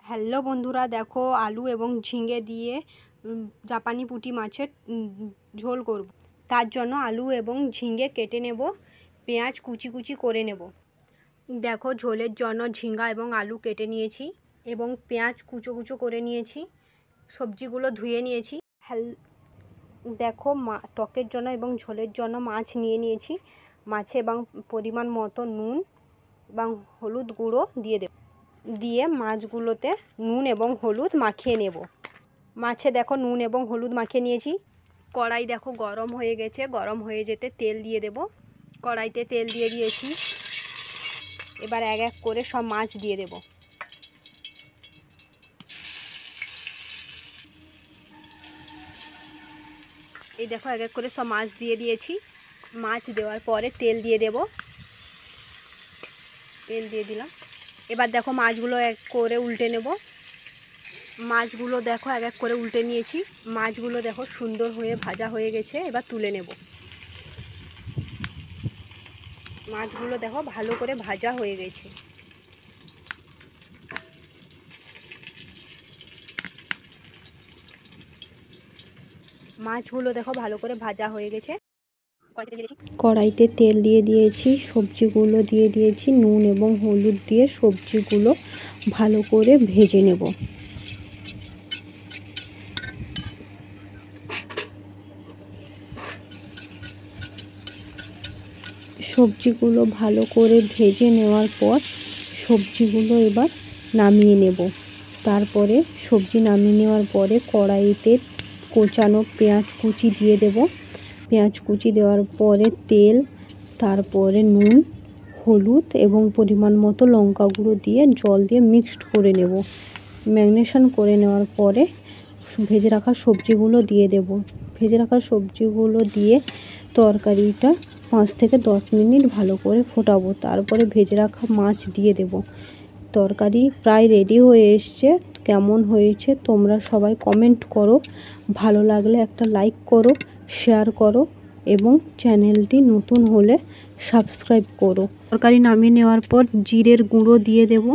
Hello বন্ধুরা, দেখো আলু এবং ঝিঙে দিয়ে জাপানি পুঁটি মাছের ঝোল করব। তার জন্য আলু এবং ঝিঙে কেটে নেব, পেঁয়াজ কুচি কুচি করে নেব। দেখো ঝোলের জন্য ঝিঙ্গা এবং আলু কেটে নিয়েছি এবং পেঁয়াজ কুচো কুচো করে নিয়েছি, সবজিগুলো ধুয়ে নিয়েছি। দেখো টকের জন্য এবং ঝোলের জন্য মাছ নিয়ে নিয়েছি। মাছে এবং পরিমাণ মতো নুন এবং হলুদ গুঁড়ো দিয়ে মাছগুলোতে নুন এবং হলুদ মাখিয়ে নেব। মাছে দেখো নুন এবং হলুদ মাখিয়ে নিয়েছি। কড়াই দেখো গরম হয়ে গেছে, গরম হয়ে যেতে তেল দিয়ে দেব। কড়াইতে তেল দিয়ে দিয়েছি। এবার এক এক করে সব মাছ দিয়ে দেব। এই দেখো এক এক করে সব মাছ দিয়ে দিয়েছি। মাছ দেওয়ার পরে তেল দিয়ে দেব। তেল দিয়ে দিলাম। এবার দেখো মাছগুলো এক করে উল্টে নেব। মাছগুলো দেখো এক এক করে উল্টে নিয়েছি। মাছগুলো দেখো সুন্দর হয়ে ভাজা হয়ে গেছে। এবার তুলে নেব। মাছগুলো দেখো ভালো করে ভাজা হয়ে গেছে। মাছগুলো দেখো ভালো করে ভাজা হয়ে গেছে। কড়াইতে তেল দিয়ে দিয়েছি, সবজিগুলো দিয়ে দিয়েছি, নুন এবং হলুদ দিয়ে সবজিগুলো ভালো করে ভেজে নেব। সবজিগুলো ভালো করে ভেজে নেওয়ার পর সবজিগুলো এবার নামিয়ে নেব। তারপরে সবজি নামিয়ে নেওয়ার পরে কড়াইতে কোচানো পেঁয়াজ কুচি দিয়ে দেব। পেঁয়াজ কুচি দেওয়ার পরে তেল, তারপরে নুন, হলুদ এবং পরিমাণ মতো লঙ্কা গুঁড়ো দিয়ে জল দিয়ে মিক্সড করে নেব। ম্যারিনেশন করে নেওয়ার পরে ভেজে রাখা সবজিগুলো দিয়ে দেব। ভেজে রাখা সবজিগুলো দিয়ে তরকারিটা 5 থেকে 10 মিনিট ভালো করে ফোটাবো। তারপরে ভেজে রাখা মাছ দিয়ে দেব। তরকারি প্রায় রেডি হয়ে এসছে। কেমন হয়েছে তোমরা সবাই কমেন্ট করো। ভালো লাগলে একটা লাইক করো, শেয়ার করো এবং চ্যানেলটি নতুন হলে সাবস্ক্রাইব করো। তরকারি নামিয়ে নেওয়ার পর জিরের গুঁড়ো দিয়ে দেব।